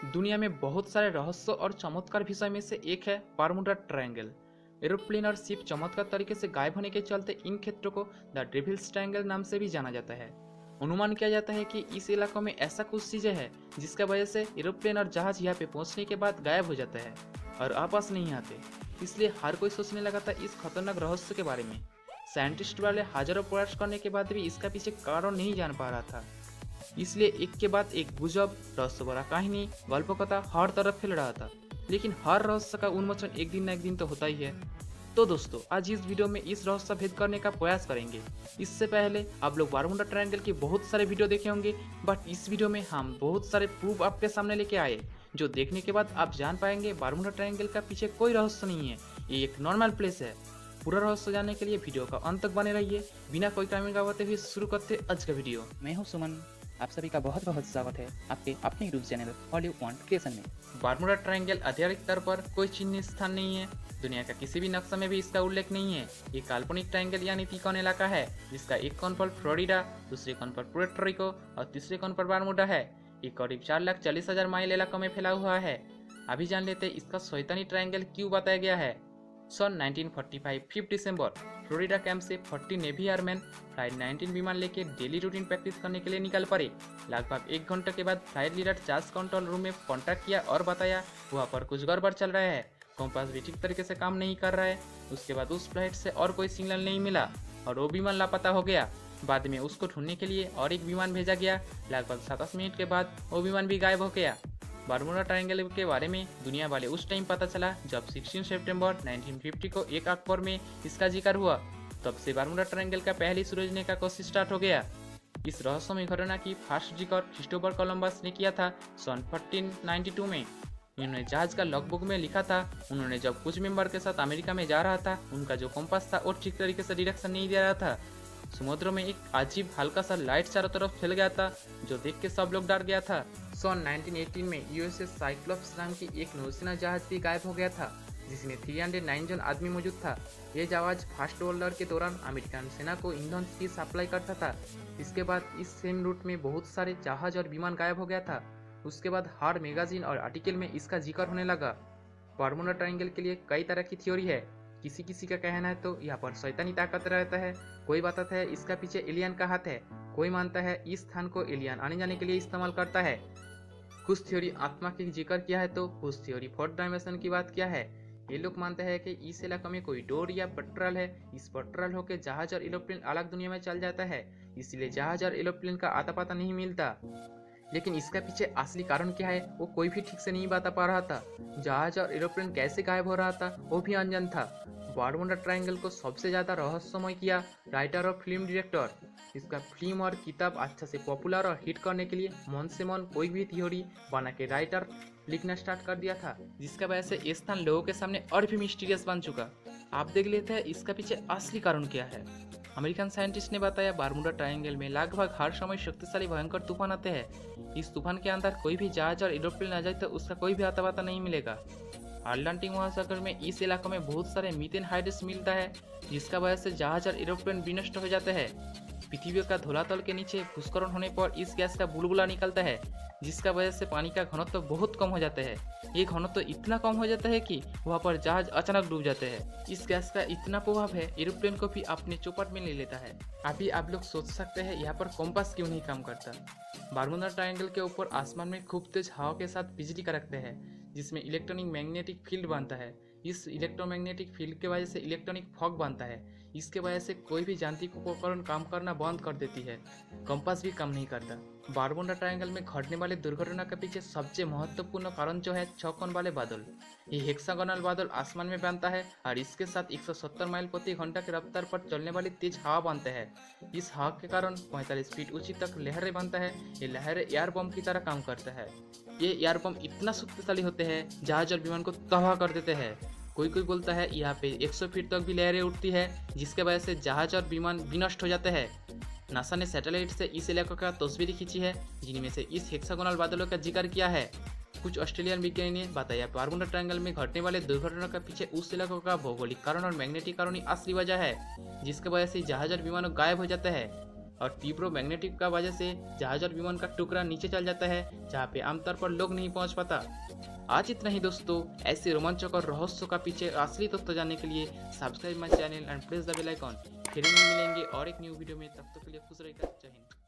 दुनिया में बहुत सारे रहस्य और चमत्कार विषय में से एक है बरमूडा ट्रायंगल। एरोप्लेन और शिप चमत्कार तरीके से गायब होने के चलते इन क्षेत्रों को द डेविल्स ट्रायंगल नाम से भी जाना जाता है। अनुमान किया जाता है कि इस इलाकों में ऐसा कुछ चीजें हैं जिसका वजह से एरोप्लेन और जहाज यहाँ पे पहुंचने के बाद गायब हो जाता है और वापस नहीं आते। इसलिए हर कोई सोचने लगा था इस खतरनाक रहस्य के बारे में। साइंटिस्ट वाले हजारों प्रयास करने के बाद भी इसका पीछे कारण नहीं जान पा रहा था। इसलिए एक के बाद एक गुजब रहस्य भरा कहानी गल्पकथा हर तरफ फैल रहा था। लेकिन हर रहस्य का उन्मोचन एक दिन न एक दिन तो होता ही है। तो दोस्तों, आज इस वीडियो में इस रहस्य भेद करने का प्रयास करेंगे। इससे पहले आप लोग बरमूडा ट्रायंगल के बहुत सारे वीडियो देखे होंगे, बट इस वीडियो में हम बहुत सारे प्रूफ आपके सामने लेके आए, जो देखने के बाद आप जान पाएंगे बरमूडा ट्रायंगल का पीछे कोई रहस्य नहीं है, ये एक नॉर्मल प्लेस है। पूरा रहस्य जानने के लिए वीडियो का अंत तक बने रहिए। बिना कोई टाइमिंग गवाते हुए शुरू करते आज का वीडियो। मैं हूं सुमन, आप सभी का बहुत बहुत स्वागत है आपके अपने YouTube channel all you want creation में। बरमूडा ट्रायंगल आधिकारिक तौर पर कोई चिन्हित स्थान नहीं है। दुनिया का किसी भी नक्शे में भी इसका उल्लेख नहीं है। ये काल्पनिक ट्रायंगल यानी त्रिकोण इलाका है, जिसका एक कोण पर फ्लोरिडा, दूसरे कोण पर पुर्टो रिको और तीसरे कोण पर बरमूडा है। ये करीब 4,40,000 माइल इलाकों में फैला हुआ है। अभी जान लेते हैं इसका शैतानी ट्रायंगल क्यों बताया गया है। सन 1945 5 दिसंबर फ्लोरिडा कैंप से 40 नेवी एयरमैन फ्लाइट 19 विमान लेके डेली रूटीन प्रैक्टिस करने के लिए निकल पड़े। लगभग 1 घंटे के बाद flight leader charge control room में कॉन्टैक्ट किया और बताया वहाँ पर कुछ गड़बड़ चल रहा है, कंपास भी ठीक तरीके से काम नहीं कर रहा है। उसके बाद उस फ्लाइट से और कोई सिग्नल नहीं मिला और वो विमान लापता हो गया। बाद में उसको ढूंढने के लिए और एक विमान भेजा गया। लगभग 27 मिनट के बाद वो विमान भी गायब हो गया। बरमूडा ट्रायंगल के बारे में दुनिया वाले उस टाइम पता चला जब 16 सितंबर 1950 को एक अखबार में इसका जिक्र हुआ। तब से बरमूडा ट्रायंगल का पहली सूरजने का कोशिश स्टार्ट हो गया। इस रहस्यमय घटना की फर्स्ट जिक्र क्रिस्टोफर कोलंबस ने किया था सन 1492 में। इन्होंने जहाज का लॉगबुक में लिखा था उन्होंने जब कुछ मेंबर के साथ अमेरिका में जा रहा था, उनका जो कंपास था वो ठीक तरीके से डायरेक्शन नहीं दे रहा था। समुद्र में एक अजीब हल्का सा लाइट चारों तरफ फैल गया था, जो देख के सब लोग डर गया था। सन 1918 में यूएसएस साइक्लोप्स नाम की एक नौसेना जहाज भी गायब हो गया था, जिसमें 309 जन आदमी मौजूद था। यह जहाज फर्स्ट वर्ल्ड वॉर के दौरान अमेरिकन सेना को ईंधन की सप्लाई करता था। इसके बाद इस सेम रूट में बहुत सारे जहाज और विमान गायब हो गया था। उसके बाद हर मैगजीन और आर्टिकल में इसका जिक्र होने लगा। बरमूडा ट्रायंगल के लिए कई तरह की थ्योरी है। किसी किसी का कहना है तो यहाँ पर शैतानी ताकत रहता है, कोई बताता है इसका पीछे एलियन का हाथ है, कोई मानता है इस स्थान को एलियन आने जाने के लिए इस्तेमाल करता है। कुछ थ्योरी आत्मा की जिक्र किया है तो कुछ थ्योरी फोर्थ डायमेंशन की बात किया है। ये लोग मानते हैं कि इस इलाके में कोई डोर या पेट्रोल है। इस पेट्रोल होकर जहाज और एरोप्लेन अलग दुनिया में चल जाता है, इसलिए जहाज और एरोप्लेन का आता पता नहीं मिलता। लेकिन इसका पीछे असली कारण क्या है वो कोई भी ठीक से नहीं बता पा रहा था। जहाज और एरोप्लेन कैसे गायब हो रहा था वो भी अनजान था। बरमूडा ट्रायंगल को सबसे ज्यादा रहस्यमय किया राइटर और फिल्म डायरेक्टर। इसका फिल्म और किताब अच्छा से पॉपुलर और हिट करने के लिए मन से मन कोई भी थ्योरी बना के राइटर लिखना स्टार्ट कर दिया था, जिसका वजह से ये स्थान लोगों के सामने और भी मिस्टीरियस बन चुका। आप देख लेते हैं इसका पीछे असली कारण क्या है। अमेरिकन साइंटिस्ट ने बताया बरमूडा ट्रायंगल में लगभग हर समय शक्तिशाली भयंकर तूफान आते हैं। इस तूफान के अंदर कोई भी जहाज और एरोप्लेन आ जाए तो उसका कोई भी आता पता नहीं मिलेगा। अटलांटिक महासागर में इस इलाकों में बहुत सारे मीथेन हाइड्रेट्स मिलता है, जिसका वजह से जहाज और एरोप्लेन विनष्ट हो जाते हैं। पृथ्वी का धरातल के नीचे भूस्खलन होने पर इस गैस का बुलबुला निकलता है, जिसका वजह से पानी का घनत्व बहुत कम हो जाता है। ये घनत्व इतना कम हो जाता है कि वहाँ पर जहाज अचानक डूब जाते हैं। इस गैस का इतना प्रभाव है एरोप्लेन को भी अपने चौपट में ले लेता है। अभी आप लोग सोच सकते हैं यहाँ पर कंपास क्यों नहीं काम करता। बरमूडा ट्रायंगल के ऊपर आसमान में खूब तेज हवा के साथ बिजली कड़कते हैं, जिसमें इलेक्ट्रॉनिक मैग्नेटिक फील्ड बनता है। इस इलेक्ट्रोमैग्नेटिक फील्ड की वजह से इलेक्ट्रॉनिक फॉग बनता है। इसके वजह से कोई भी यांत्रिक उपकरण काम करना बंद कर देती है, कंपास भी काम नहीं करता। बरमूडा ट्रायंगल में घटने वाले दुर्घटना के पीछे सबसे महत्वपूर्ण कारण जो है 6 कोण वाले बादल। ये हेक्सागोनल बादल आसमान में बनता है और इसके साथ 170 माइल प्रति घंटा की रफ्तार पर चलने वाली तेज हवा बनते हैं। इस हवा के कारण 45 फीट ऊंची तक लहरें बनता है। ये लहरें एयर बम की तरह काम करता है। ये एयर बम इतना शक्तिशाली होते हैं जहाज और विमान को तबाह कर देते हैं। कोई बोलता है यहाँ पे 100 फीट तक भी लहरें उठती है, जिसके वजह से जहाज और विमान विनष्ट हो जाते हैं। नासा ने सैटेलाइट से इस इलाके का तस्वीरें खींची है, जिनमें से इस हेक्सागोनल बादलों का जिक्र किया है। कुछ ऑस्ट्रेलियन विज्ञानी ने बताया बरमूडा ट्रायंगल में घटने वाले दुर्घटना के पीछे उस इलाकों का भौगोलिक कारण और मैग्नेटिक कारण ही असली वजह है, जिसकी वजह से जहाज और विमानों गायब हो जाते हैं। और तीव्र मैग्नेटिक का वजह से जहाज और विमान का टुकड़ा नीचे चल जाता है, जहाँ पे आमतौर पर लोग नहीं पहुँच पाता। आज इतना ही दोस्तों। ऐसे रोमांचक और रहस्यों का पीछे असली तथ्य जानने के लिए subscribe my channel and press the bell icon. फिर मिलेंगे और एक न्यू वीडियो में, तब तक के लिए खुश रहिएगा। जय हिंद।